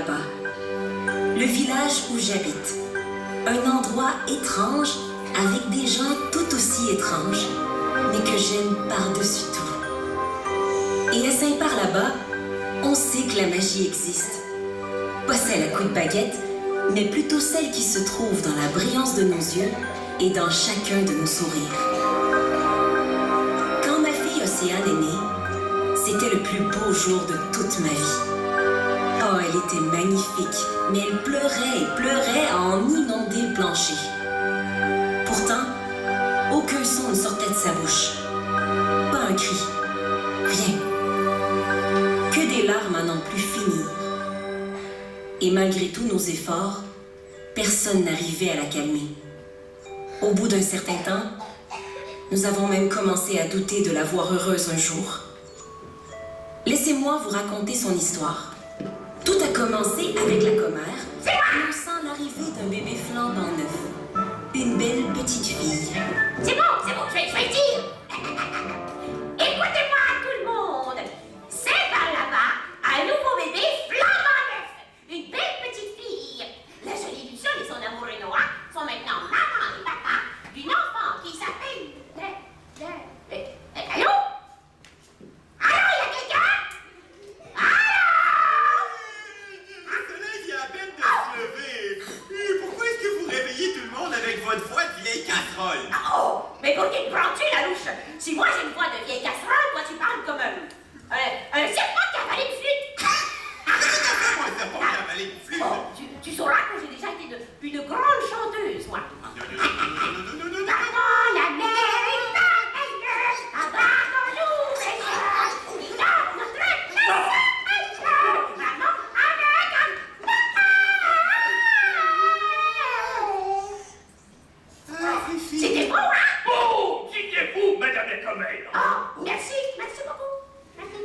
là-bas. Le village où j'habite. Un endroit étrange avec des gens tout aussi étranges, mais que j'aime par-dessus tout. Et à Saint-Par là-bas, on sait que la magie existe. Pas celle à coups de baguette, mais plutôt celle qui se trouve dans la brillance de nos yeux et dans chacun de nos sourires. Quand ma fille Océane est née, c'était le plus beau jour de toute ma vie. Oh, elle était magnifique, mais elle pleurait et pleurait à en inonder le plancher. Pourtant, aucun son ne sortait de sa bouche. Pas un cri. Rien. Que des larmes à n'en plus finir. Et malgré tous nos efforts, personne n'arrivait à la calmer. Au bout d'un certain temps, nous avons même commencé à douter de la voir heureuse un jour. Laissez-moi vous raconter son histoire. Tout a commencé avec la commère, annonçant l'arrivée d'un bébé flambant neuf. Une belle petite fille. C'est bon, je vais le dire. Écoutez-moi tout le monde. C'est par là-bas, un nouveau bébé flambant neuf. Une belle petite fille. La jolie Luciole et son amoureux Noah sont maintenant maman et papa d'une enfant qui s'appelle... Allô? Allô, il y a quelqu'un? Allô? Le soleil vient à peine de se lever. Pourquoi est-ce que vous réveillez tout le monde avec votre voix de vieille casserole? Oh, mais pour qui te prends-tu, la louche? Si moi j'ai une voix de vieille casserole, toi tu parles comme un serpent qui a avalé une flûte. Moi, un serpent qui a avalé une flûte. Oh, tu sauras que j'ai déjà été une grande chanteuse, moi. Pardon, la mer est merveilleuse, abandonnons les choses, il donne notre maman avec un C'était beau, hein? Oh, c'était vous, madame la commère. Oh, merci beaucoup. Merci.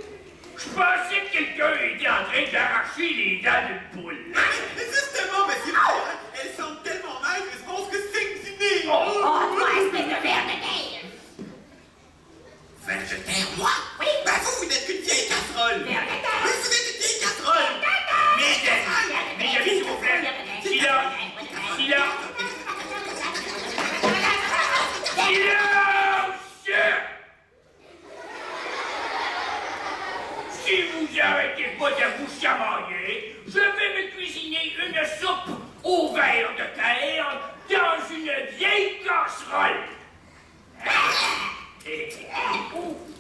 Je pensais que quelqu'un était en train d'arracher les dents d'une poule. Justement, monsieur, elles sentent tellement mal que je pense que c'est du nez. Oh, toi, espèce de verre de terre! Verre de terre, moi? Oui. Ben vous n'êtes qu'une vieille casserole. Verre de terre! Oui, vous êtes une vieille casserole. Mesdames, s'il vous plaît, silence. Si vous arrêtez pas de vous chamailler, je vais me cuisiner une soupe au verre de terre dans une vieille casserole.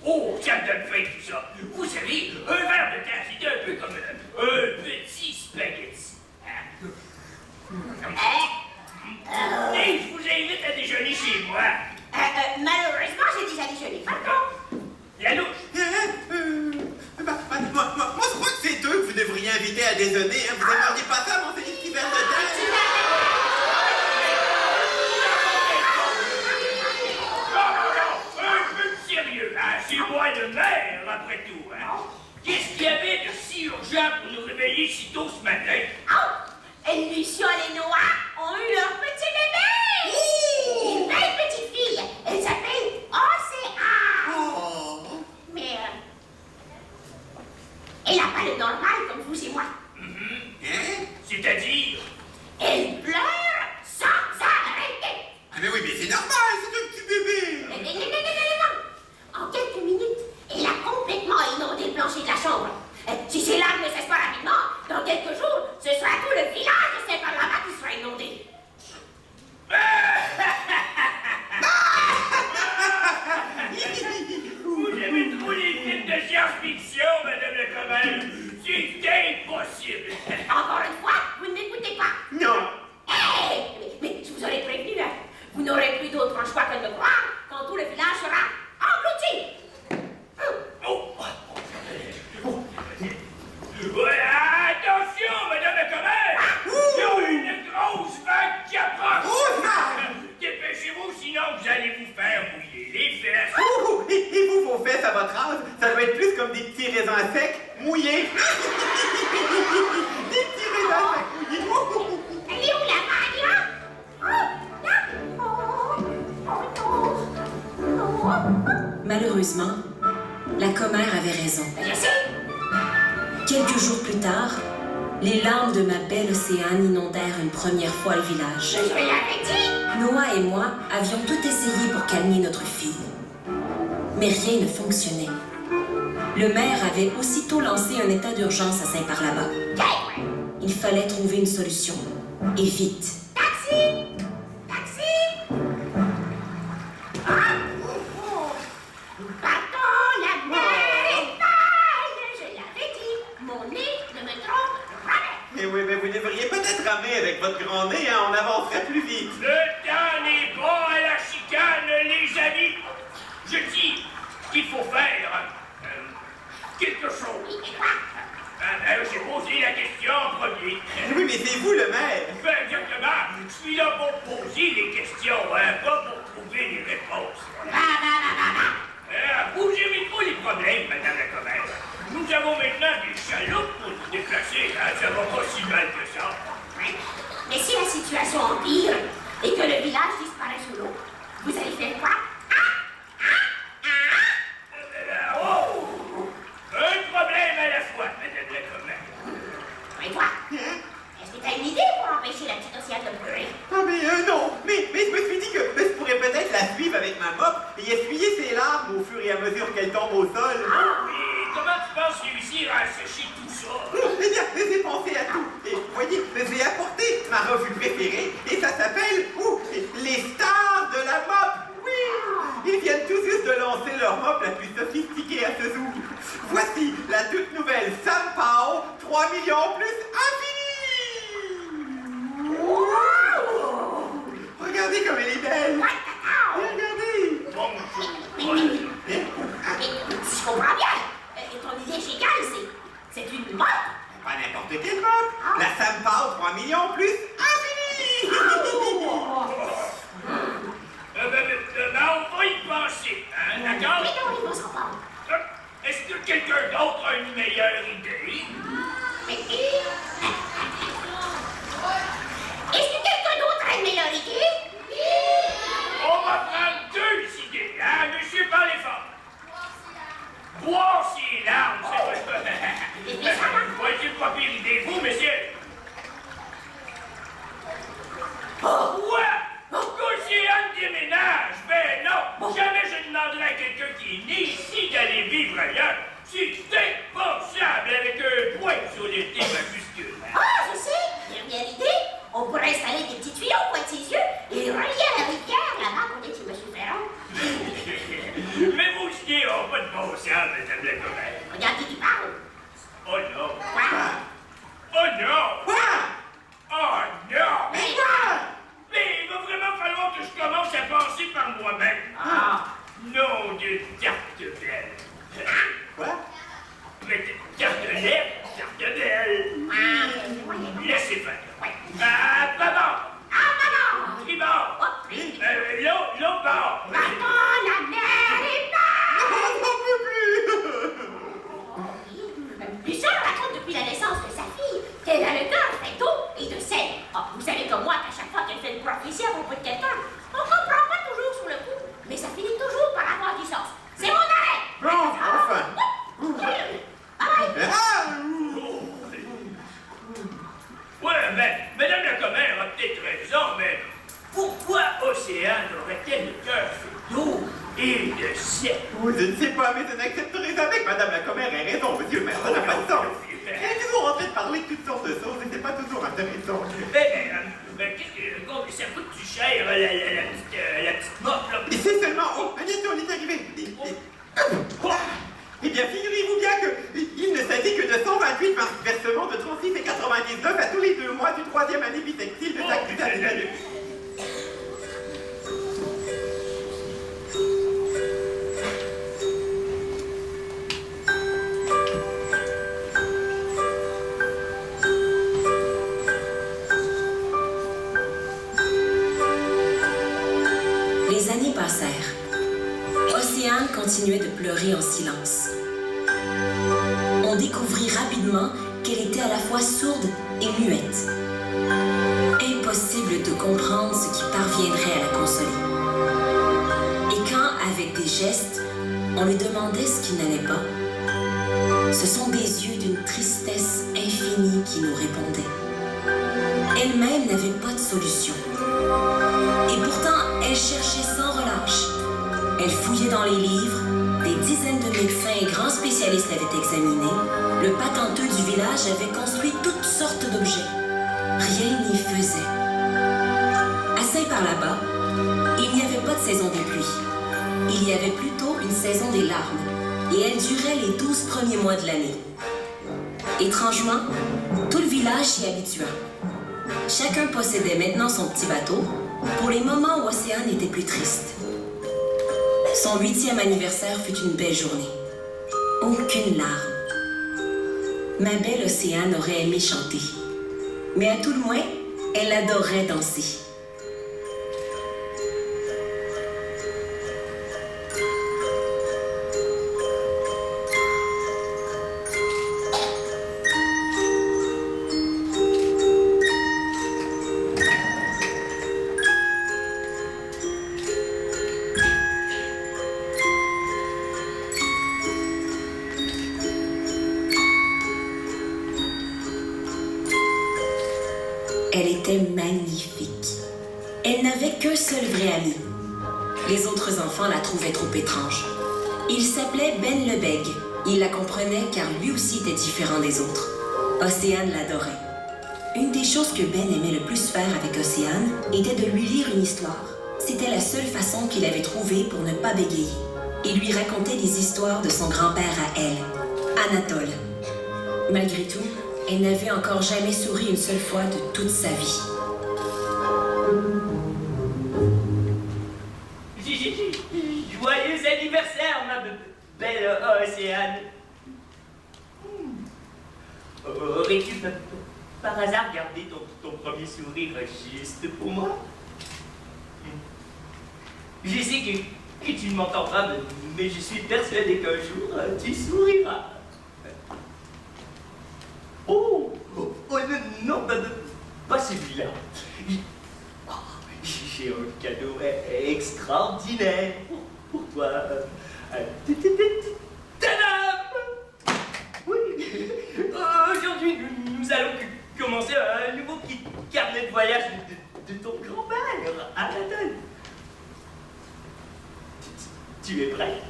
Oh, ça me donne faim tout ça. Vous savez, un verre de terre, c'est un peu comme un petit spaghetti. Et je vous invite à déjeuner chez moi. Malheureusement, j'ai déjà déjeuné. Pardon. La louche. Moi, je crois que c'est eux que vous devriez inviter à déjeuner. Hein. Vous aimeriez pas ça, mon petit verre de terre? Non, un peu de sérieux. Hein? C'est moi le maire, après tout. Hein? Qu'est-ce qu'il y avait de si urgent pour nous réveiller si tôt ce matin? Oh! Et Luciole et Noah ont eu leur petit bébé! Une belle petite fille. Elle s'appelle Océane. Oh. Mais elle n'a pas le normal comme vous et moi. Hein? C'est-à-dire? Elle pleure sans arrêter. Ah, mais oui, mais c'est normal, c'est un petit bébé. Non. En quelques minutes, elle a complètement inondé le plancher de la chambre. Si ces larmes ne cessent pas rapidement, dans quelques jours, ce sera tout le village de Saint-Par-là-bas qui sera inondé. Vous avez trop les films de science-fiction, madame la commère. C'est impossible. Encore une fois, vous ne m'écoutez pas. Non. Hey, mais je vous aurais prévenu, hein. Vous n'aurez plus d'autre choix que de me croire quand tout le village sera englouti. Ouais, attention, madame la commère. Il y a une grosse vague qui approche. Grosse vague. Dépêchez-vous, sinon vous allez vous faire mouiller les fesses. Et vous, vos fesses à votre âge, ça doit être plus comme des petits raisins secs mouillés. Des petits raisins secs mouillés. Elle est où la vague, là? Oh, là. Oh. Malheureusement, la commère avait raison. Je sais. Quelques jours plus tard, Les larmes de ma belle Océane inondèrent une première fois le village. Je l'avais dit! Noah et moi avions tout essayé pour calmer notre fille. Mais rien ne fonctionnait. Le maire avait aussitôt lancé un état d'urgence à Saint-Parlabas. Il fallait trouver une solution. Et vite. Taxi! Taxi! Ah! Pardon, la mer est pâle! Je l'avais dit! Mon nez ne me trompe jamais! Eh oui, mais vous devriez peut-être ramer avec votre grand nez, hein, on avancerait plus vite. Le temps n'est pas à la chicane, les amis. Je dis qu'il faut faire quelque chose. J'ai posé la question en premier. Oui, mais c'est vous le maire. Ben, exactement. Je suis là pour poser les questions, hein, pas pour trouver les réponses. Vous gérez trop les problèmes, Madame la Commerce. Nous avons maintenant des chaloupes pour nous déplacer. Hein, ça va pas si mal que ça. Mais si la situation empire et que le village disparaît sous l'eau, vous allez faire quoi? Un problème à la fois, Madame la Commerce. Et toi? Est-ce que t'as une idée pour empêcher la petite Océane de brûler? Ah, mais non, mais je me suis dit que je pourrais peut-être la suivre avec ma mop et essuyer ses larmes au fur et à mesure qu'elle tombe au sol. Et comment tu penses réussir à sécher tout ça? Eh bien, j'ai pensé à tout. Et vous voyez, j'ai apporté ma revue préférée et ça s'appelle Les Stars de la Mop. Oui, ils viennent tout juste de lancer leur mop la plus sophistiquée à ce jour. Voici la toute nouvelle Sam Pow 3 millions plus infinie. Regardez comme elle est belle. Regardez. Bonjour. Mais si je comprends bien, ton idée est géniale, c'est une mode. Pas n'importe quelle mop. La Sam Pow 3 millions plus infinie. On va y penser, hein, d'accord? Mais non, ils vont s'en parler. Est-ce que quelqu'un d'autre a une meilleure idée? Est-ce que quelqu'un d'autre a une meilleure idée? On va prendre deux idées, hein, monsieur Parlez-Fort. Boire ses larmes, c'est pas... Ouais, c'est pas pire idée. Vous, monsieur? Quoi? Qu'Océane déménage? Ben non! Jamais je demanderai à quelqu'un qui est né ici d'aller vivre ailleurs. C'est impensable avec un point sur les majuscules. Ah, je sais! Dernière idée, on pourrait installer des petits tuyaux au coin de ses yeux et les relier à la rivière là-bas à côté de chez M. Ferrand. Mais vos idées n'ont pas de bon sens, Madame la Commerce. Regarde qui parle. Oh non! Quoi? Oh non! Quoi? Oh non! Mais Mais il va vraiment falloir que je commence à penser par moi-même. Non de carte belle. Quoi? Mais carte lait, carte belle. Laissez faire. Maman! maman! Tribord! Oh, oui. L'autre bord! Maman, la mer est pâle! On n'en peut plus. Lucien raconte depuis la naissance de sa fille qu'elle a le cœur fait d'eau et de sel. Oh, vous savez comme moi qu'à chaque fois qu'elle fait une prophétie à propos de quelqu'un, on comprend pas toujours sur le coup, mais ça finit toujours par avoir du sens. C'est mon arrêt! Bon, enfin. Bye! Ouais, mais Madame la Commerce a peut-être raison, mais pourquoi Océane aurait-elle le cœur fait d'eau et de sel? Oui, je ne sais pas, mais je n'accepterai jamais que Madame la Commère ait raison, monsieur le maire. Ça n'a pas de sens. Elle est toujours en train de parler de toutes sortes de choses et c'est pas toujours intéressant. Qu'est-ce que ça coûte-tu cher, la petite mop, là? Et c'est seulement... Oh, Agnès, on est arrivé. Eh bien, figurez-vous bien qu'il ne s'agit que de 128 versements de 36,99 à tous les 2 mois du 3e année bisextile de chaque année. Les années passèrent. Océane continuait de pleurer en silence. On découvrit rapidement qu'elle était à la fois sourde et muette. Impossible de comprendre ce qui parviendrait à la consoler. Et quand, avec des gestes, on lui demandait ce qui n'allait pas, Ce sont des yeux d'une tristesse infinie qui nous répondaient. Elle-même n'avait pas de solution. Et pourtant, elle cherchait sans relâche. Elle fouillait dans les livres, des dizaines de médecins et grands spécialistes l'avaient examinée. Le patenteux du village avait construit toutes sortes d'objets. Rien n'y faisait. À Saint-Par-là-Bas, il n'y avait pas de saison des pluies. Il y avait plutôt une saison des larmes, et elle durait les 12 premiers mois de l'année. Étrangement, tout le village s'y habitua. Chacun possédait maintenant son petit bateau pour les moments où Océane était plus triste. Son 8e anniversaire fut une belle journée. Aucune larme. Ma belle Océane aurait aimé chanter, mais à tout le moins, elle adorait danser. Elle était magnifique. Elle n'avait qu'un seul vrai ami. Les autres enfants la trouvaient trop étrange. Il s'appelait Ben le Bègue. Il la comprenait car lui aussi était différent des autres. Océane l'adorait. Une des choses que Ben aimait le plus faire avec Océane était de lui lire une histoire. C'était la seule façon qu'il avait trouvée pour ne pas bégayer. Il lui racontait des histoires de son grand-père à elle, Anatole. Malgré tout, elle n'avait encore jamais souri une seule fois de toute sa vie. Joyeux anniversaire, ma belle Océane. Aurais-tu par hasard gardé ton premier sourire juste pour moi? Je sais que tu ne m'entends pas, mais je suis persuadé qu'un jour, tu souriras. Oh, non, pas celui-là. J'ai un cadeau extraordinaire pour toi. Tadam! Oui, aujourd'hui, nous allons commencer un nouveau petit carnet de voyage de ton grand-père, Anatole. Tu es prêt?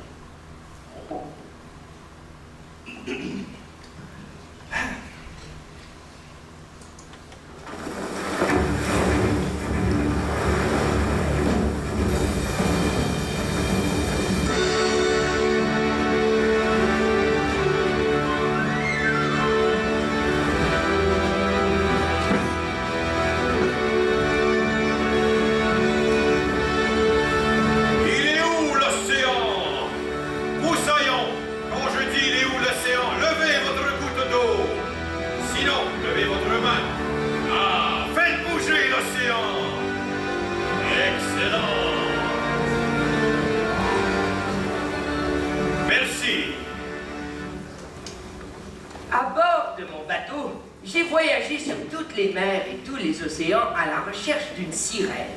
J'ai voyagé sur toutes les mers et tous les océans à la recherche d'une sirène.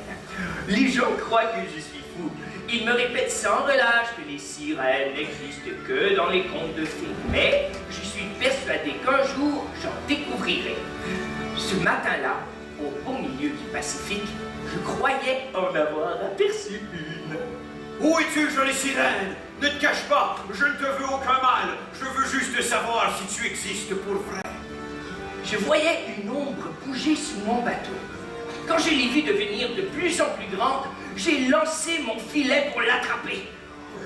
Les gens croient que je suis fou. Ils me répètent sans relâche que les sirènes n'existent que dans les contes de fées. Mais je suis persuadé qu'un jour, j'en découvrirai. Ce matin-là, au beau milieu du Pacifique, je croyais en avoir aperçu une. Où es-tu, jolie sirène? Ne te cache pas, je ne te veux aucun mal. Je veux juste savoir si tu existes pour vrai. Je voyais une ombre bouger sous mon bateau. Quand je l'ai vue devenir de plus en plus grande, j'ai lancé mon filet pour l'attraper.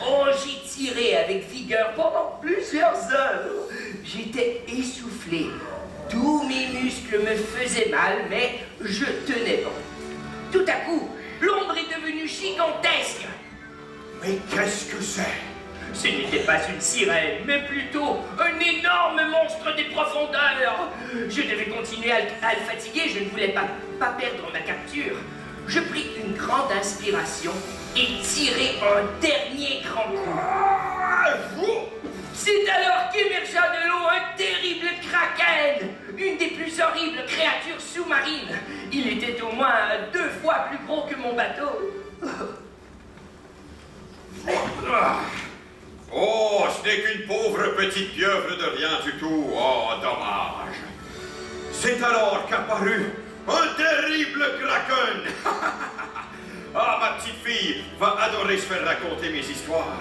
Oh, j'ai tiré avec vigueur pendant plusieurs heures. J'étais essoufflé. Tous mes muscles me faisaient mal, mais je tenais bon. Tout à coup, l'ombre est devenue gigantesque. Mais qu'est-ce que c'est? Ce n'était pas une sirène, mais plutôt un énorme monstre des profondeurs. Je devais continuer à le fatiguer, je ne voulais pas perdre ma capture. Je pris une grande inspiration et tirai un dernier grand coup. C'est alors qu'émergea de l'eau un terrible kraken, une des plus horribles créatures sous-marines. Il était au moins 2 fois plus gros que mon bateau. Oh, ce n'est qu'une pauvre Pauvre petite pieuvre de rien du tout, oh dommage. C'est alors qu'apparut un terrible kraken. Ah, ma petite fille va adorer se faire raconter mes histoires.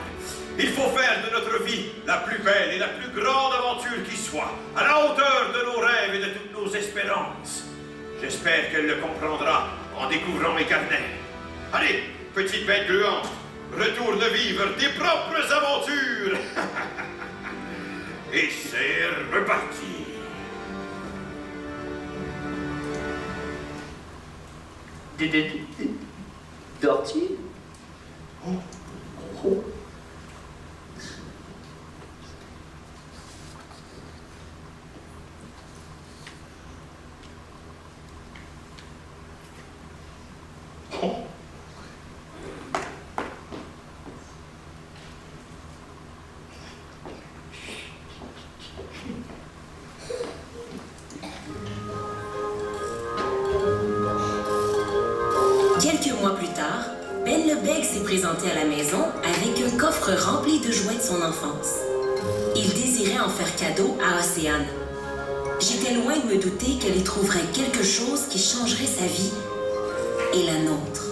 Il faut faire de notre vie la plus belle et la plus grande aventure qui soit, à la hauteur de nos rêves et de toutes nos espérances. J'espère qu'elle le comprendra en découvrant mes carnets. Allez, petite bête gluante, retourne vivre tes propres aventures. Et c'est reparti. Dors-tu? Oh. Quelques mois plus tard, Ben le Bègue s'est présenté à la maison avec un coffre rempli de jouets de son enfance. Il désirait en faire cadeau à Océane. J'étais loin de me douter qu'elle y trouverait quelque chose qui changerait sa vie et la nôtre.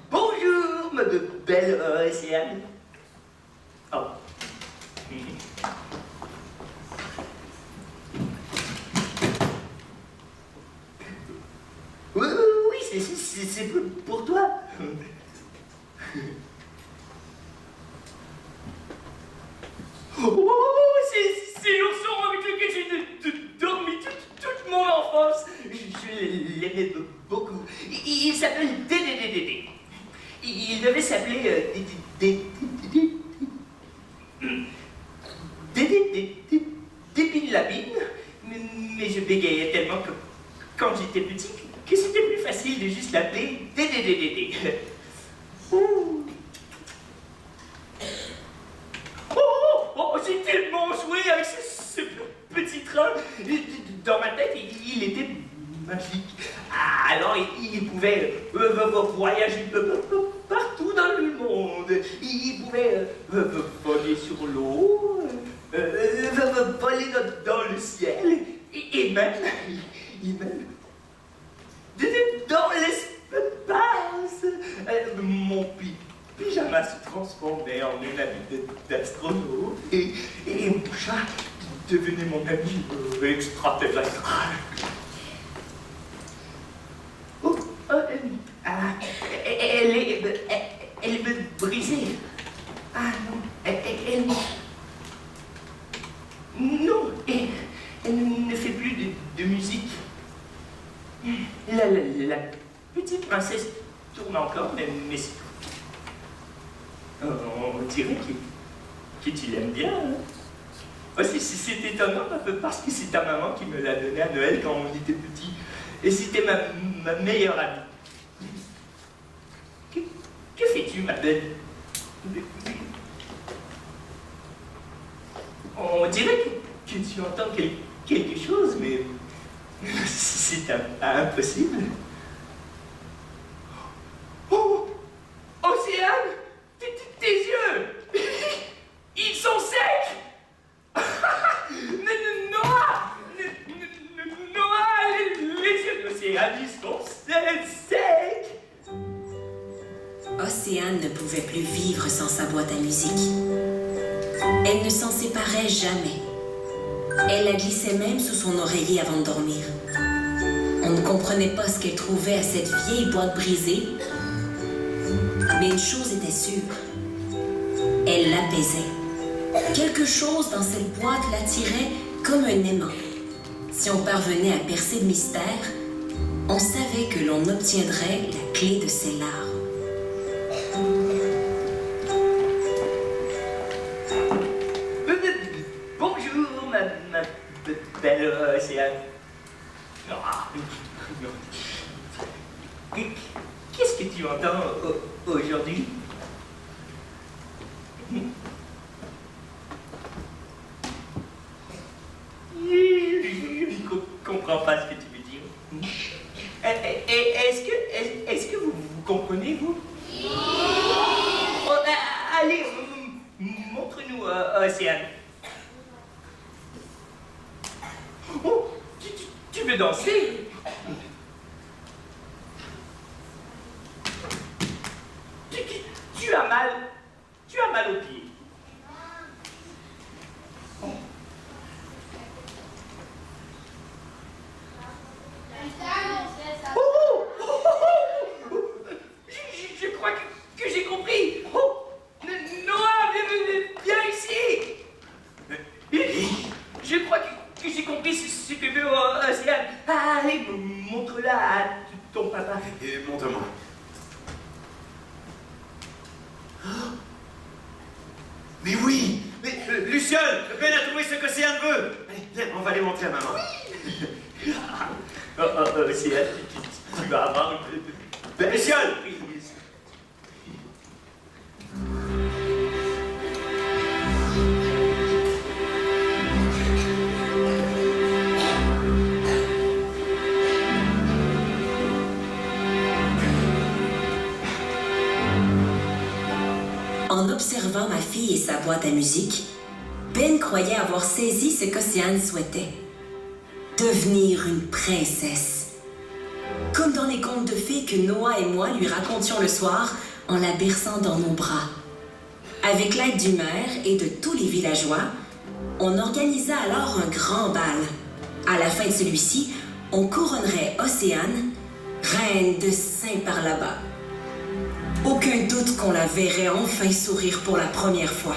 Bonjour, ma belle Océane. Oh. Oui, c'est pour toi. Oh, c'est l'ourson avec lequel j'ai dormi toute mon enfance. Je l'aimais beaucoup. Il s'appelle Dédé. Il devait s'appeler Dépine-Lapine, mais je bégayais tellement que quand j'étais petit que c'était plus facile de juste l'appeler Dédé. Oh, j'ai tellement joué avec ce petit train. Dans ma tête, il était magique. Alors, il pouvait voyager partout dans le monde. Il pouvait voler sur l'eau, voler dans le ciel, et même dans l'espace. Mon pyjama se transformait en une amie d'astronaute et mon chat devenait mon ami extraterrestre. Oh, elle est brisée. Ah non, non, elle ne fait plus de musique. La petite princesse tourne encore, mais c'est tout. On dirait que tu l'aimes bien. Hein? Oh, c'est étonnant, parce que c'est ta maman qui me l'a donné à Noël quand on était petit. Et c'était ma meilleure amie. Que fais-tu, ma belle? On dirait que tu entends quelque chose, mais c'est impossible. Oh! Océane! Tes yeux! Ils sont secs! Noah! Les yeux d'Océane, ils sont secs! Océane ne pouvait plus vivre sans sa boîte à musique. Elle ne s'en séparait jamais. Elle la glissait même sous son oreiller avant de dormir. On ne comprenait pas ce qu'elle trouvait à cette vieille boîte brisée, mais une chose était sûre. Elle l'apaisait. Quelque chose dans cette boîte l'attirait comme un aimant. Si on parvenait à percer le mystère, on savait que l'on obtiendrait la clé de ses larmes. Bonjour, ma belle Océane. Qu'est-ce que tu entends aujourd'hui? Je ne comprends pas ce que tu veux dire. Est-ce que vous comprenez, vous? Oh, Océane. Oh, tu veux danser? Tu as mal. Tu as mal aux pieds. Je crois que j'ai compris. Oh, Noah, viens ici. Je crois que j'ai compris ce que veut Océane. Allez, montre-la à ton papa. Montre-moi. Mais oui! Mais Luciole, Ben a trouvé ce qu'Océane veut! Allez, viens, on va les montrer à maman. Océane, tu vas avoir une Luciole! prise. En observant ma fille et sa boîte à musique, Ben croyait avoir saisi ce qu'Océane souhaitait. Devenir une princesse. Comme dans les contes de fées que Noah et moi lui racontions le soir en la berçant dans nos bras. Avec l'aide du maire et de tous les villageois, on organisa alors un grand bal. À la fin de celui-ci, on couronnerait Océane, reine de Saint-Parlabas. Aucun doute qu'on la verrait enfin sourire pour la première fois.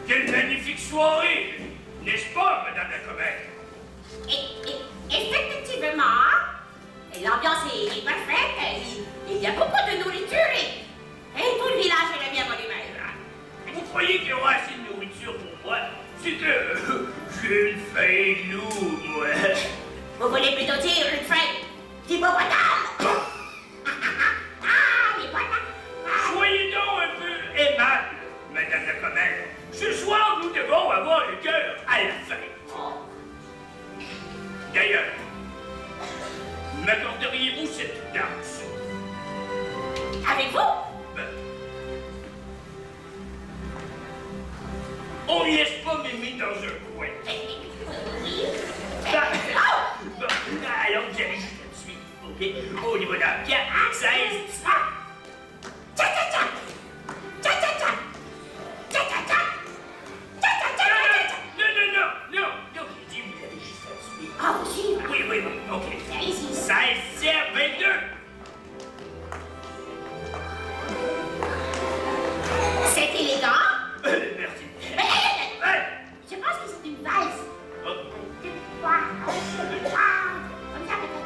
Quelle magnifique soirée! N'est-ce pas, Madame la Commère? Effectivement, l'ambiance est parfaite. Il y a beaucoup de nourriture et tout le village est de bien bonne humeur. Vous croyez qu'il y aura assez de nourriture pour moi? C'est que j'ai une faim lourde, moi. Vous voulez plutôt dire une fête d'hippopotame? Ah, l'hippopotame! Soyez donc un peu aimable, Madame la Commère. Ce soir, nous devons avoir le cœur à la fête. D'ailleurs, m'accorderiez-vous cette danse? Avec vous? On ne laisse pas Mimi dans un coin. Alors, vous allez juste là-dessus, OK? Au niveau d'un 4, 16, 17. Tcha-tcha-tcha! Tcha-tcha-tcha! Tcha-tcha-tcha! Non, j'ai dit, vous allez juste là-dessus. Ah, vous suivez? Oui, OK. Allez-y. 16, 17, 22. C'est élégant. Merci. Je pense que c'est une valse. Oh. Comme ça, peut-être.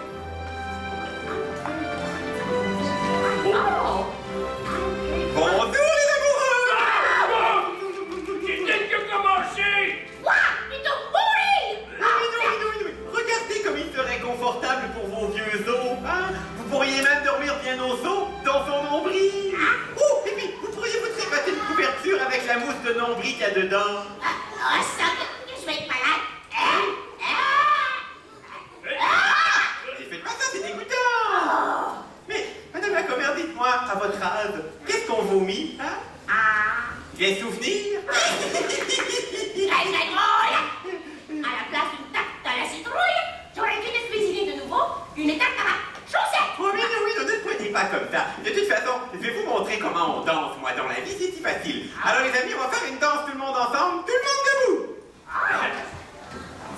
Oh! Bonjour les amoureux! J'ai peut-être commencé. Quoi? Plutôt mourir! Oui. Regardez comme il serait confortable pour vos vieux os, hein? Vous pourriez même dormir bien au chaud dans son nombril. Oh, et puis, vous pourriez vous trépater une couverture avec la mousse de nombril qu'il y a dedans. Ah, ça, je vais être malade. Et faites pas ça, c'est dégoûtant. Mais, Madame la Commère, dites-moi, à votre âge, qu'est-ce qu'on vomit, hein? Des souvenirs? La drôle! À la place d'une tarte à la citrouille, j'aurais dû te cuisiner de nouveau une tarte à la chaussette. Oh, oui, ne pointez pas comme ça. De toute façon, je vais vous montrer comment on danse, moi, dans la vie, c'est si facile. Alors, les amis, on va faire une danse tout le monde ensemble, tout le monde debout.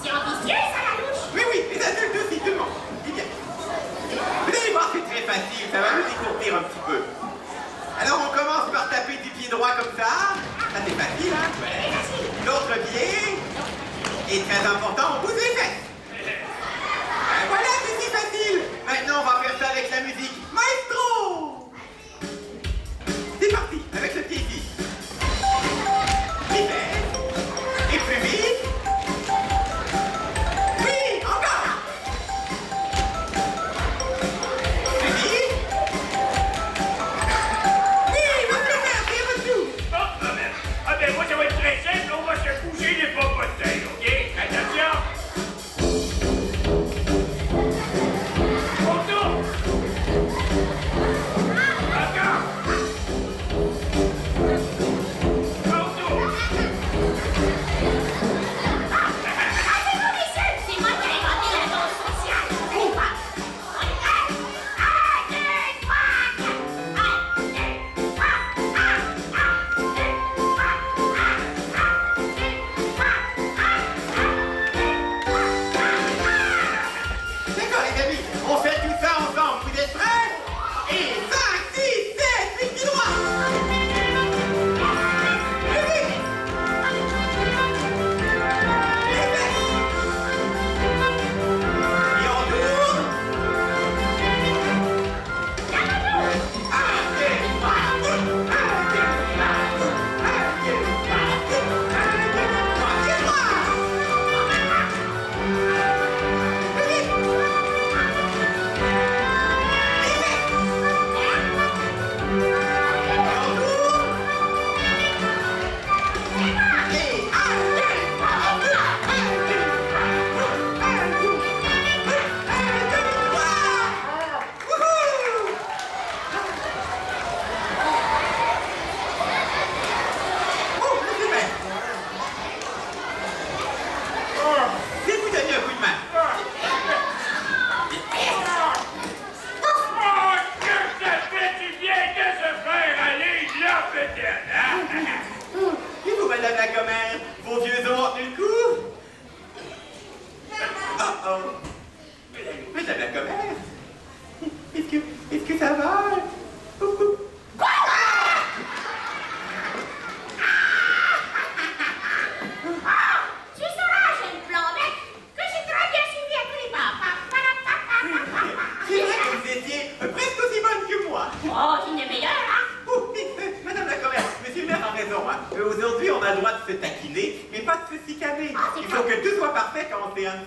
C'est ambitieux, ça, la louche. Oui, les adultes aussi, tout le monde. Eh bien, vous allez voir, c'est très facile, ça va nous décourtir un petit peu. Alors, on commence par taper du pied droit comme ça. Ça, c'est facile, hein? L'autre pied. Et très important, on bouge les fesses. Ben voilà, c'est si facile. Maintenant, on va faire ça avec la musique. Maestro!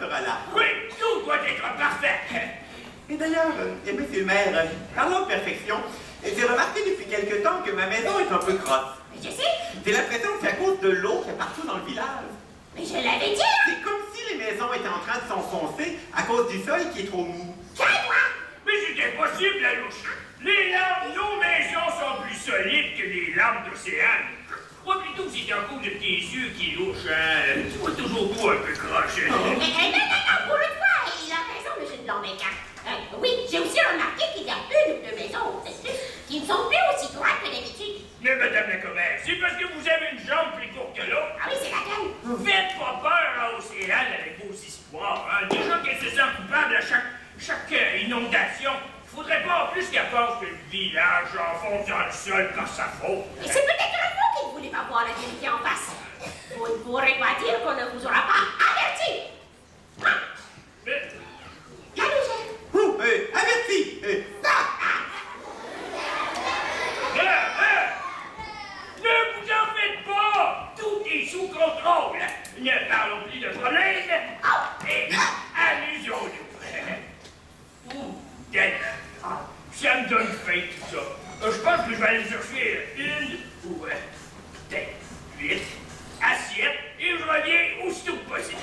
sera là. Oui, tout doit être parfait. Et d'ailleurs, monsieur le maire, parlant de perfection, j'ai remarqué depuis quelque temps que ma maison est un peu crosse. Mais je sais, J'ai l'impression que c'est à cause de l'eau qu'il y a partout dans le village. mais je l'avais dit, hein. C'est comme si les maisons étaient en train de s'enfoncer à cause du sol qui est trop mou. Calme-toi. Mais c'est impossible, la louche. Les lames, nos maisons sont plus solides que les lames d'océan. Moi, plutôt que c'est un coup de tes yeux qui louche, hein. Tu vois toujours tout un peu croche. Non, pour une fois, il a raison, monsieur Blanc-Bec. Oui, j'ai aussi remarqué qu'il y a une ou deux maisons, c'est plus, qui ne sont plus aussi droites que d'habitude. Mais madame la commère, c'est parce que vous avez une jambe plus courte que l'autre. Ah oui, c'est laquelle? Faites pas peur à Océane avec vos histoires. Hein. Déjà qu'elle se sent coupable à chaque inondation, faudrait pas en plus qu'elle pense que le village enfonce dans le sol par sa faute. Et c'est peut-être vous qui ne voulez pas voir la vérité en face. Vous ne pourrez pas dire qu'on ne vous aura pas averti. Mais, La légère. Averti! ne vous en faites pas! Tout est sous contrôle. Ne parlons plus de problème et amusons-nous. Ça me donne faim tout ça. Je pense que je vais aller chercher une ou peut-être 8 assiettes et je reviens aussitôt que possible.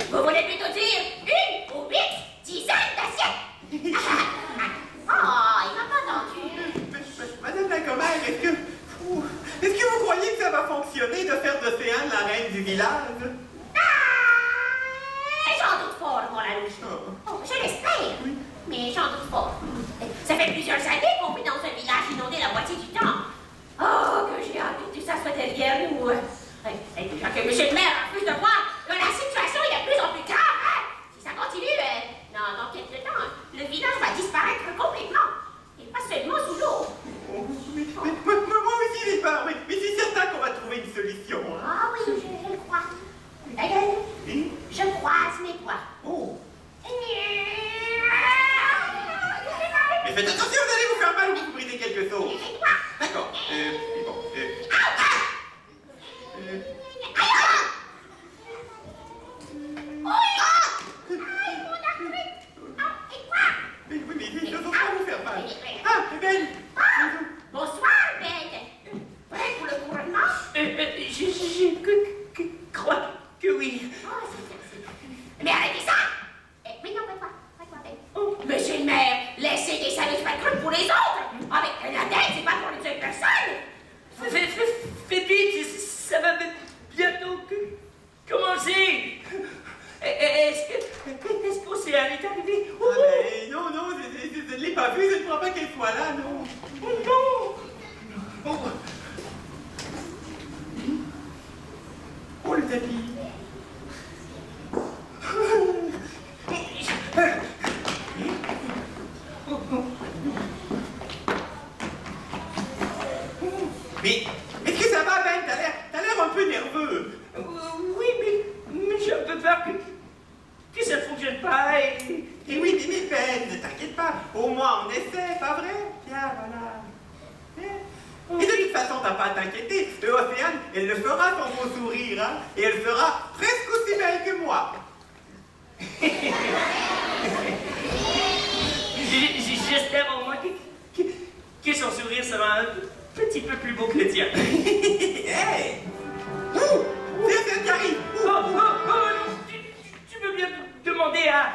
Vous voulez plutôt dire une ou 8 dizaines d'assiettes? Oh, il m'a pas entendu. Madame la commère, est-ce que vous croyez que ça va fonctionner de faire d'Océane la reine du village? J'en doute fort, mon Lalouche. Oh, je l'espère, mais j'en doute fort. Ça fait plusieurs années qu'on vit dans un village inondé la moitié du temps. Oh, que j'ai hâte que tout ça soit derrière nous. Déjà que monsieur le maire refuse de voir que la situation est de plus en plus grave. Hein? Si ça continue, dans quelques temps, le village va disparaître complètement. Et pas seulement sous l'eau. Moi aussi j'ai peur, mais c'est certain qu'on va trouver une solution. Hein? Ah oui, je le crois. D'ailleurs, je croise mes doigts. Oh. Mais faites attention, vous allez vous faire mal ou vous brisez quelque chose. D'accord. Bon. Mais les choses vont pas vous faire mal. Ah, Ben. Bonsoir, Ben. Prêt pour le couronnement? Je crois que oui. Oh, c'est mais arrêtez ça! Oui, non, faites-moi, Ben. Oh, monsieur le maire, laissez des sandwichs patrouilles pour les autres! Avec la dette, c'est pas pour une seule personne! Fais vite, ça va bientôt commencer. Est-ce qu'Océane est arrivée? Ah, ben, non, je ne l'ai pas vue, je ne crois pas qu'elle soit là, non. Non! Oh, le tapis. Mais est-ce que ça va, Ben? T'as l'air un peu nerveux. Oui, mais j'ai un peu peur que ça ne fonctionne pas et... Et oui, mais Ben, ne t'inquiète pas. Au moins, on essaie, pas vrai? Tiens, voilà. Et de toute façon, t'as pas à t'inquiéter. Océane, elle le fera son beau sourire, hein? Et elle sera presque aussi belle que moi. J'espère au moins que son sourire sera un petit peu plus beau que le tien. Hey! C'est Océane qui arrive! Non, tu veux bien demander à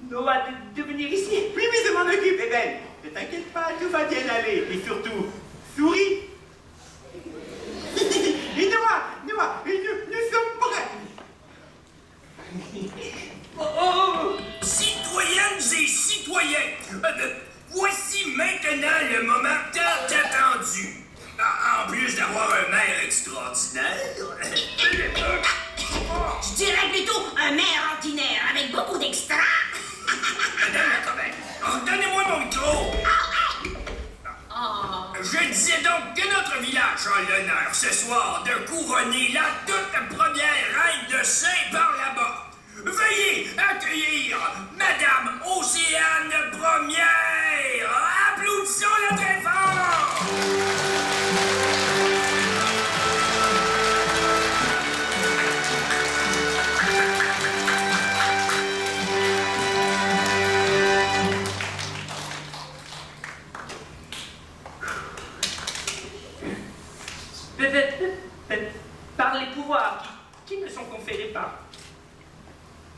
Noah de venir ici? Oui, je m'en occupe, eh ben. Ne t'inquiète pas, tout va bien aller. Et surtout, souris! Et Noah, nous sommes prêts! Citoyennes et citoyens, voici maintenant le moment tant attendu. En plus d'avoir un maire extraordinaire, Je dirais plutôt un maire ordinaire avec beaucoup d'extra. Madame la commère, donnez-moi mon micro. Je disais donc que notre village a l'honneur ce soir de couronner la toute première reine de Saint par là-bas. Veuillez accueillir Madame Océane Première. Applaudissons-la très fort.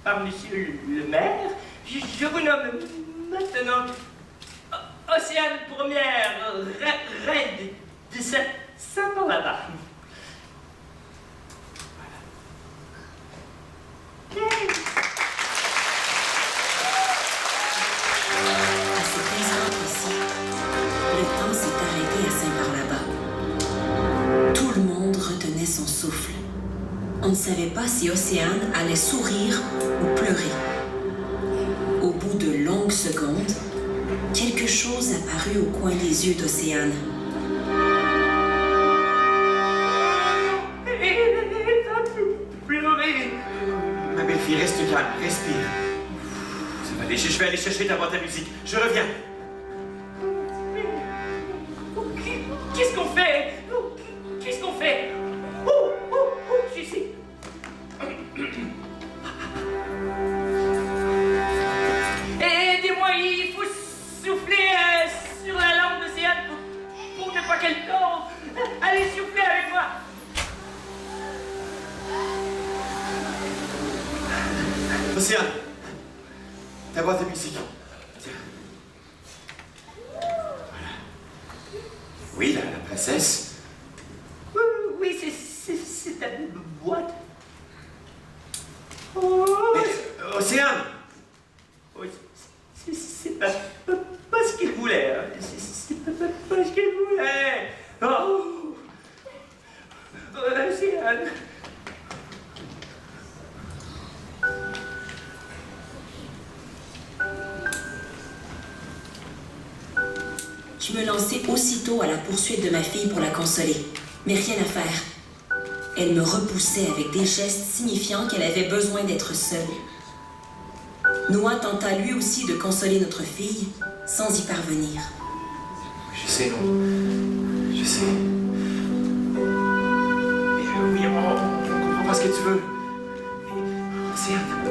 par monsieur le maire, je vous nomme maintenant Océane Première, reine de Saint-Barnabas. À cet instant précis, le temps s'est arrêté à Saint-Barnabas. Tout le monde retenait son souffle. On ne savait pas si Océane allait sourire ou pleurer. Au bout de longues secondes, quelque chose apparut au coin des yeux d'Océane. Ma belle-fille, reste calme, respire. Ça va aller, je vais aller chercher ta boîte à musique. Je reviens. Qu'est-ce qu'on fait? Qu'est-ce qu'on fait? Oh, je sais. Aidez-moi, il faut souffler sur la langue d'Océane pour ne pas qu'elle tombe. Allez, soufflez avec moi. Océane, ta boîte à musique. Tiens. Voilà. Oui, la princesse. Oui, c'est ta boîte. Oh, Mais, Océane! oui, c'est pas ce qu'il voulait. Hein. C'est pas ce qu'il voulait. Oh, Océane. Je me lançai aussitôt à la poursuite de ma fille pour la consoler. Mais rien à faire. Elle me repoussait avec des gestes signifiant qu'elle avait besoin d'être seule. Noah tenta lui aussi de consoler notre fille, sans y parvenir. Je sais, non. Je sais. Mais, oui, on comprend pas ce que tu veux. Mais, Océane.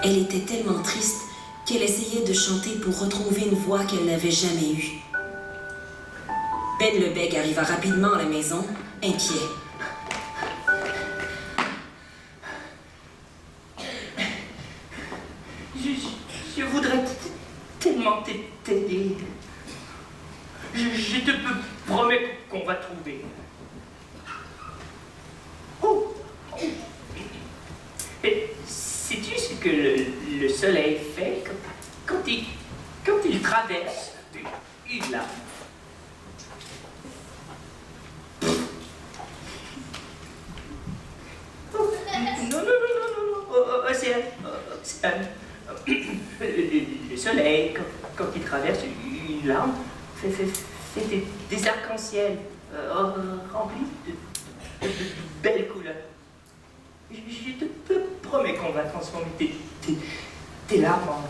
Elle était tellement triste qu'elle essayait de chanter pour retrouver une voix qu'elle n'avait jamais eue. Ben le Bègue arriva rapidement à la maison, inquiet. Je voudrais tellement t'aider. Je te promets qu'on va trouver. Oh. Et sais-tu ce que le soleil fait quand il traverse une larme? Non, Océane. Le soleil, quand il traverse une larme, fait des arcs-en-ciel remplis de belles couleurs. Je te promets qu'on va transformer tes larmes en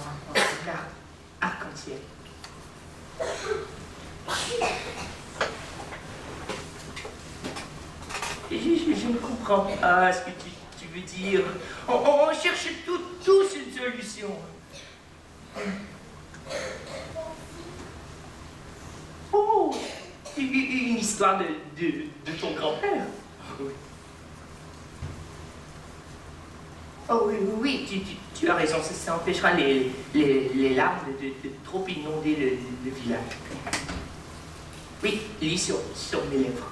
arc-en-ciel. Je ne comprends pas ce que tu veux dire. On cherche tous une solution. une histoire de ton grand-père. Oh oui, oui, tu as raison, ça empêchera les larmes de trop inonder le village. Oui, lis sur mes lèvres.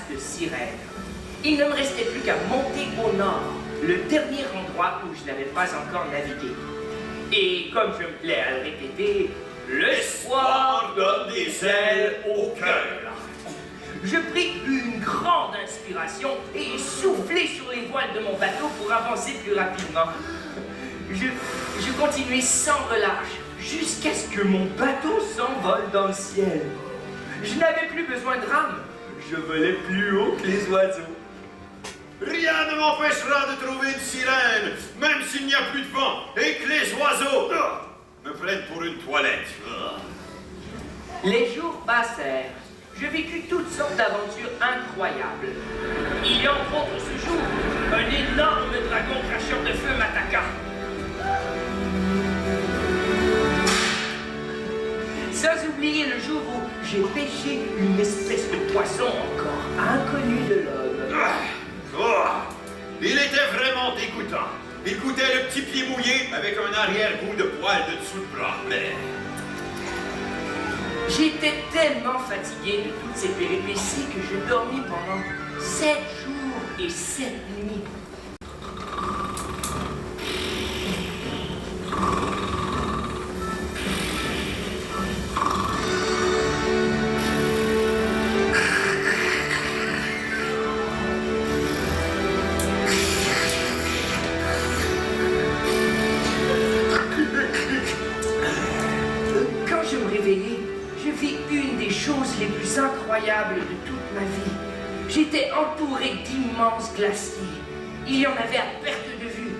De sirène. Il ne me restait plus qu'à monter au nord, le dernier endroit où je n'avais pas encore navigué. Et comme je me plais à le répéter, l'espoir donne des ailes au cœur. Je pris une grande inspiration et soufflai sur les voiles de mon bateau pour avancer plus rapidement. Je continuais sans relâche jusqu'à ce que mon bateau s'envole dans le ciel. Je n'avais plus besoin de rames. Je volais plus haut que les oiseaux. Rien ne m'empêchera de trouver une sirène, même s'il n'y a plus de vent, et que les oiseaux me prennent pour une toilette. Les jours passèrent. Je vécus toutes sortes d'aventures incroyables. Il y a entre autres ce jour, un énorme dragon cracheur de feu m'attaqua. Sans oublier le jour où j'ai pêché une espèce de poisson encore inconnu de l'homme. Il était vraiment dégoûtant. Il goûtait le petit pied mouillé avec un arrière-goût de poil de dessous de bras. Mais j'étais tellement fatigué de toutes ces péripéties que je dormis pendant 7 jours et 7 nuits. Les plus incroyables de toute ma vie. J'étais entouré d'immenses glaciers. Il y en avait à perte de vue.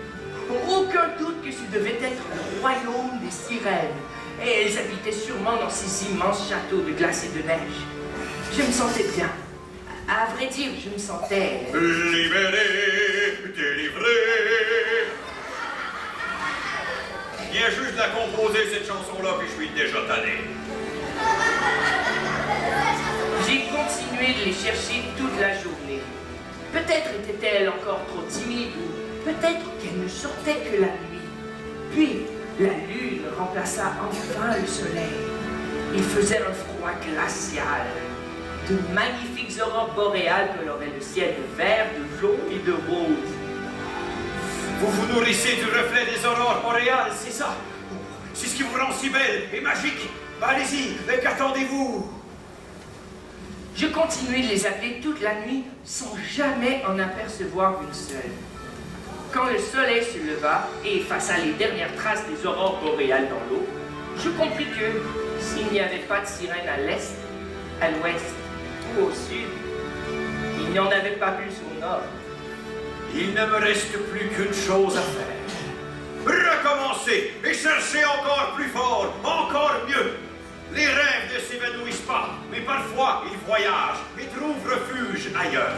Aucun doute que ce devait être le royaume des sirènes. Et elles habitaient sûrement dans ces immenses châteaux de glace et de neige. Je me sentais bien. À vrai dire, je me sentais... libéré, délivré. Viens juste la composer, cette chanson-là, puis je suis déjà tanné. J'ai continué de les chercher toute la journée. Peut-être était-elle encore trop timide ou peut-être qu'elle ne sortait que la nuit. Puis, la lune remplaça enfin le soleil. Il faisait un froid glacial. De magnifiques aurores boréales coloraient le ciel de vert, de jaune et de rose. Vous vous nourrissez du reflet des aurores boréales, c'est ça? C'est ce qui vous rend si belle et magique. Allez-y, qu'attendez-vous? Je continuais de les appeler toute la nuit sans jamais en apercevoir une seule. Quand le soleil se leva et effaça les dernières traces des aurores boréales dans l'eau, je compris que s'il n'y avait pas de sirène à l'est, à l'ouest ou au sud, il n'y en avait pas plus au nord. Il ne me reste plus qu'une chose à faire. Recommencer et chercher encore plus fort, encore mieux. Les rêves ne s'évanouissent pas, mais parfois ils voyagent et trouvent refuge ailleurs.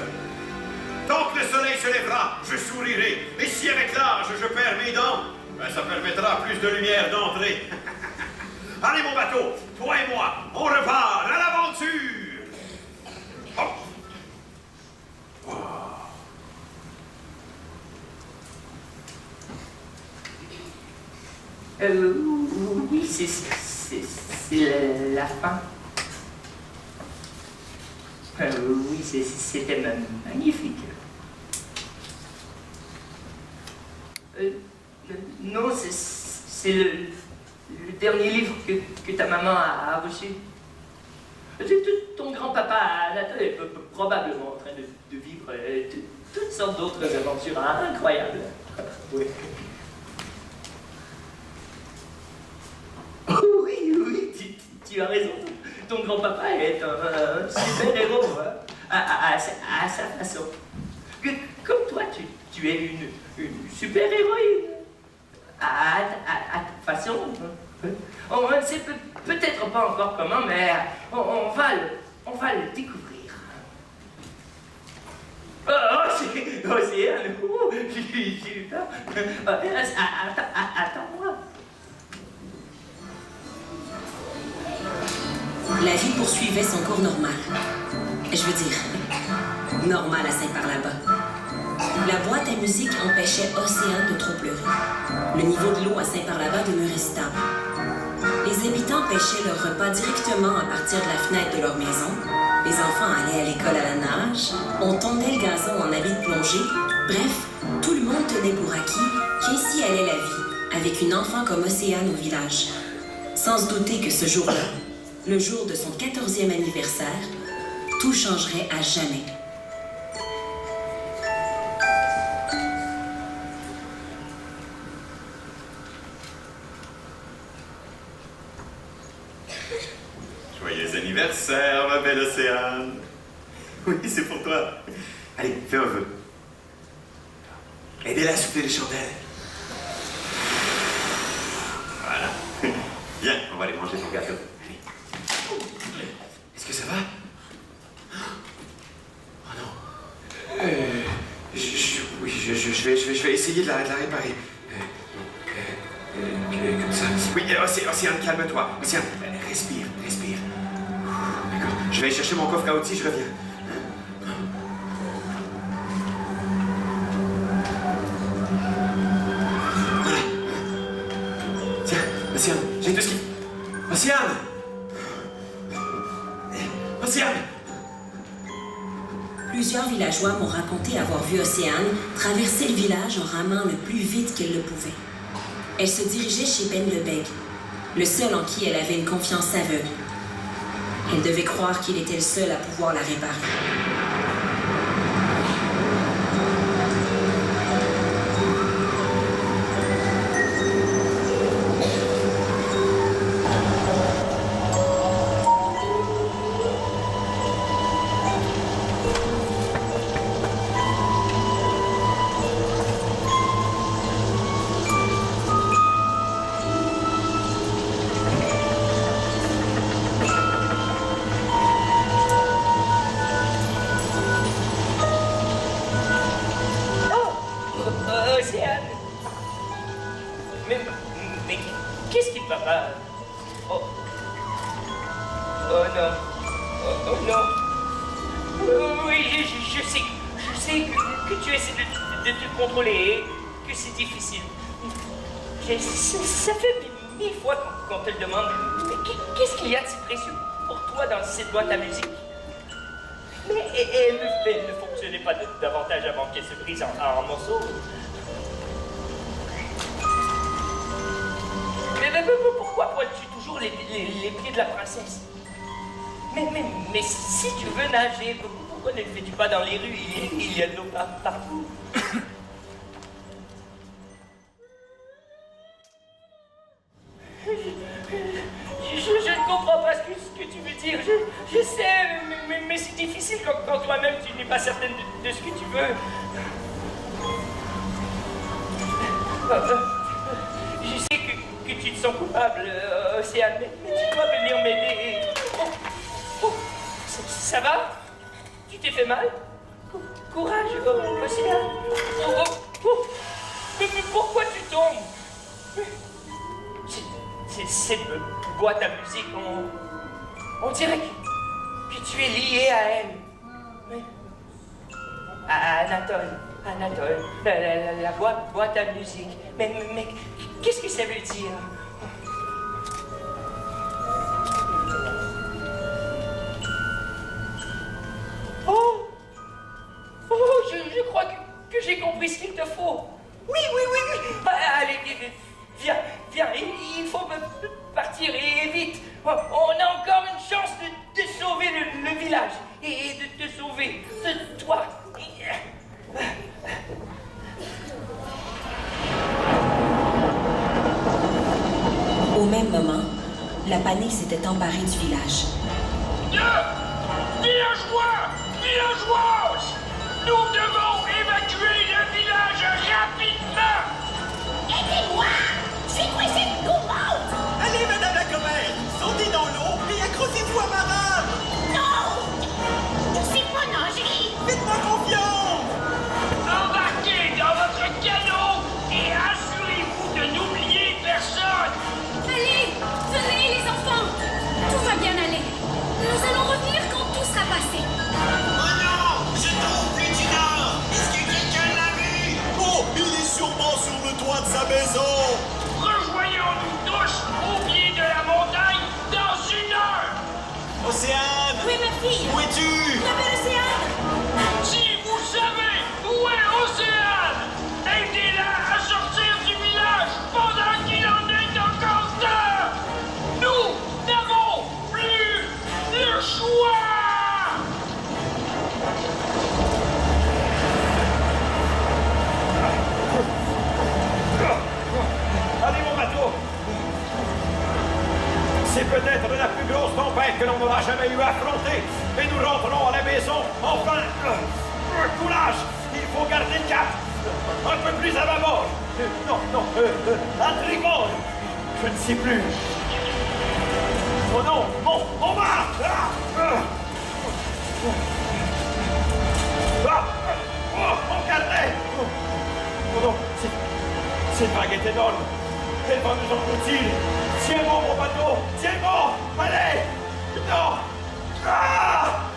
Tant que le soleil se lèvera, je sourirai. Et si avec l'âge je perds mes dents, ben ça permettra plus de lumière d'entrer. Allez mon bateau, toi et moi, on repart à l'aventure. Hop. Oh. Oui, c'est la fin. Oui, c'était magnifique. Non, c'est le le dernier livre que ta maman a reçu. Ton grand-papa Anatole est probablement en train de vivre toutes sortes d'autres aventures incroyables. Oui. Oui, tu as raison. Ton grand-papa est un super héros à sa façon. Comme toi, tu es une super héroïne à ta façon. On ne sait peut-être pas encore comment, mais on va le découvrir. C'est Océane. J'ai eu peur. Attends-moi. La vie poursuivait son cours normal. Je veux dire, normal à Saint-Par-là-Bas. La boîte à musique empêchait Océane de trop pleurer. Le niveau de l'eau à Saint-Par-là-Bas demeurait stable. Les habitants pêchaient leur repas directement à partir de la fenêtre de leur maison. Les enfants allaient à l'école à la nage. On tondait le gazon en habit de plongée. Bref, tout le monde tenait pour acquis qu'ainsi allait la vie, avec une enfant comme Océane au village. Sans se douter que ce jour-là, le jour de son 14e anniversaire, tout changerait à jamais. Joyeux anniversaire, ma belle Océane. Oui, c'est pour toi. Allez, fais un vœu. Aidez-la à souffler les chandelles. Voilà. Viens, on va aller manger ton gâteau. Allez. Est-ce que ça va? Oh non. Oui, je vais essayer de la réparer. Comme ça. Oui, Océane, calme-toi. Océane, respire. D'accord. Je vais aller chercher mon coffre à outils, je reviens. Voilà. Tiens, Océane, j'ai tout ce qu'il faut. Océane! Plusieurs villageois m'ont raconté avoir vu Océane traverser le village en ramant le plus vite qu'elle le pouvait. Elle se dirigeait chez Ben Lebeg, le seul en qui elle avait une confiance aveugle. Elle devait croire qu'il était le seul à pouvoir la réparer. Océane. Mais qu'est-ce qui ne va pas? Oh non. Oh non. Oui, je sais que tu essaies de te contrôler et que c'est difficile. Ça fait 1000 fois qu'on te le demande. Mais qu'est-ce qu'il y a de si précieux pour toi dans cette boîte à musique? Mais elle ne fonctionnait pas davantage avant qu'elle se brise en morceaux. Mais pourquoi pointes-tu toujours les pieds de la princesse? Mais si tu veux nager, pourquoi ne le fais-tu pas dans les rues? Il y a de l'eau partout. Je ne comprends pas ce que tu veux dire. Je sais, mais c'est difficile quand toi-même tu n'es pas certaine de ce que tu veux. Je sais que tu te sens coupable, Océane, mais tu dois venir m'aider. Ça va? Tu t'es fait mal? Courage, Océane. Mais pourquoi tu tombes? Cette boîte à musique, on dirait que tu es lié à elle. Oui. À Anatole, la boîte à musique. Mais qu'est-ce que ça veut dire? Je crois que j'ai compris ce qu'il te faut. Oui. Allez, viens, il faut Au même moment, la panique s'était emparée du village. Villageois! Villageoises! Nous devons évacuer le village rapidement! Aidez-moi! Je suis coincé de l'eau morte! Allez, madame la commère, sautez dans l'eau et accrochez-vous à ma rame. Non! Je sais pas nager! Faites-moi confiance. Embarquez dans votre canot et assurez-vous de n'oublier personne! Allez, venez les enfants. Tout va bien aller. Nous allons revenir quand tout sera passé. Oh non! Je tombe plus du nord! Est-ce que quelqu'un l'a vu? Oh, il est sûrement sur le toit de sa maison! Rejoignons-nous tous au pied de la montagne dans 1 heure! Océane! Oui, ma fille. Où es-tu? Ma belle Océane. Si vous savez où est Océane, aidez-la à sortir du village pendant qu'il en est encore temps! Nous n'avons plus le choix! Allez, mon bateau! C'est peut-être la plus grosse tempête que l'on aura jamais eu à affronter, mais nous rentrons à la maison, enfin! Courage! Il faut garder le cap! Un peu plus à bâbord! Non, à tribord! Je ne sais plus! Oh non! Mon mât! Mon carnet! Oh non! Cette vague est énorme! Elle va nous engloutir! Tiens bon, mon bateau! Tiens bon! Allez! Non! Ah!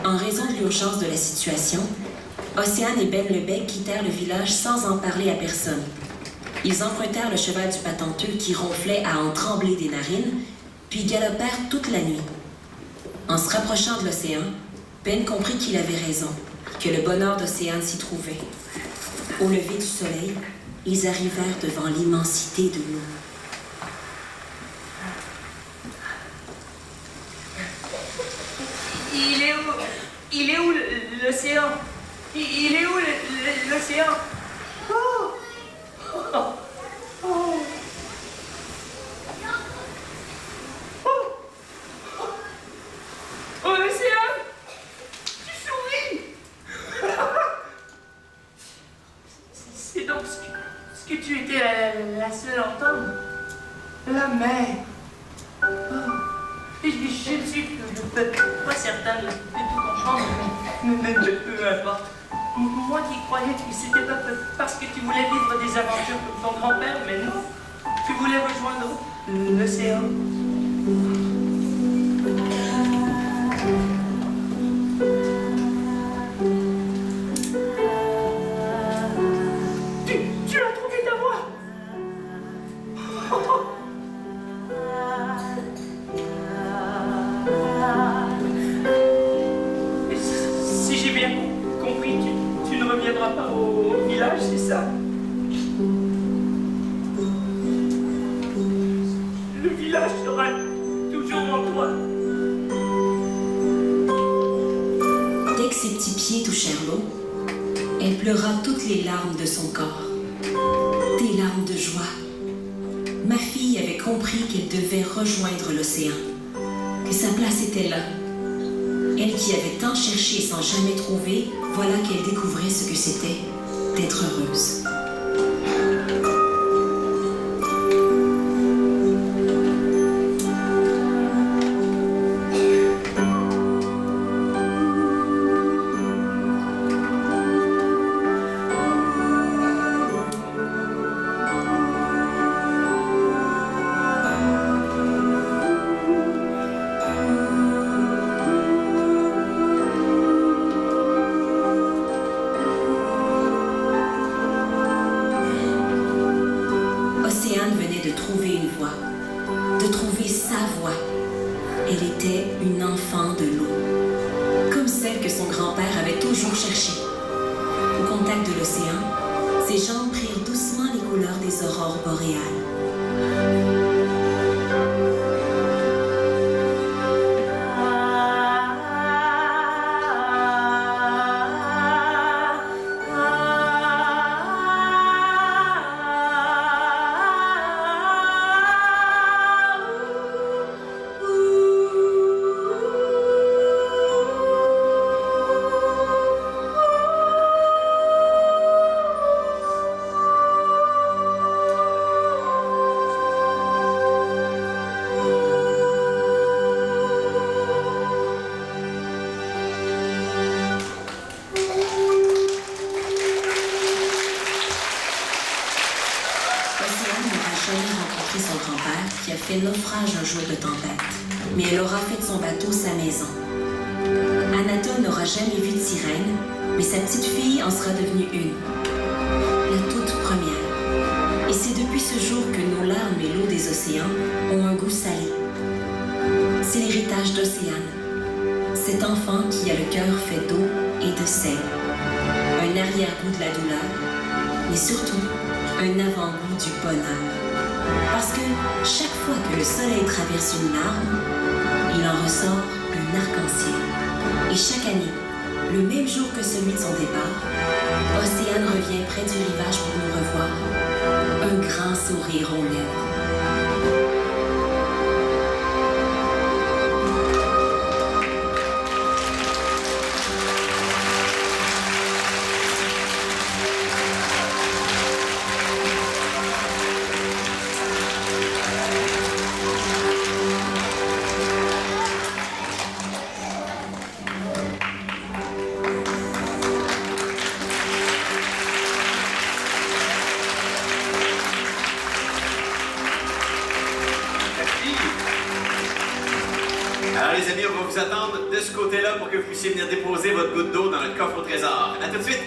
En raison de l'urgence de la situation, Océane et Ben Lebec quittèrent le village sans en parler à personne. Ils empruntèrent le cheval du patenteux qui ronflait à en trembler des narines, puis galopèrent toute la nuit. En se rapprochant de l'océan, Ben comprit qu'il avait raison, que le bonheur d'Océane s'y trouvait. Au lever du soleil, ils arrivèrent devant l'immensité de l'eau. Il est où l'océan? Il est où l'océan? Oh! Oh! Oh! Oh, l'océan! Tu souris! C'est donc ce que tu étais la seule à entendre? La mer! Oh. Je ne suis pas certain de tout comprendre, mais peu importe. Moi qui croyais que c'était pas parce que tu voulais vivre des aventures comme ton grand-père, mais non. Tu voulais rejoindre l'océan. Tu as trouvé ta voie. Si j'ai bien compris, tu ne reviendras pas au village, c'est ça? Le village sera toujours en toi. Dès que ses petits pieds touchèrent l'eau, elle pleura toutes les larmes de son corps. Des larmes de joie. Ma fille avait compris qu'elle devait rejoindre l'océan, que sa place était là. Elle qui avait tant cherché sans jamais trouver, voilà qu'elle découvrait ce que c'était d'être heureuse. Océane venait de trouver une voie, de trouver sa voie. Elle était une enfant de l'eau, comme celle que son grand-père avait toujours cherchée. Au contact de l'océan, ses jambes prirent doucement les couleurs des aurores boréales. naufrage un jour de tempête, mais elle aura fait de son bateau sa maison. Anatole n'aura jamais vu de sirène, mais sa petite fille en sera devenue une. La toute première. Et c'est depuis ce jour que nos larmes et l'eau des océans ont un goût salé. C'est l'héritage d'Océane, cet enfant qui a le cœur fait d'eau et de sel. Un arrière-goût de la douleur, mais surtout un avant-goût du bonheur. Parce que chaque fois que le soleil traverse une larme, il en ressort un arc-en-ciel. Et chaque année, le même jour que celui de son départ, Océane revient près du rivage pour nous revoir, un grand sourire aux lèvres. Alors les amis, on va vous attendre de ce côté-là pour que vous puissiez venir déposer votre goutte d'eau dans notre coffre au trésor. À tout de suite!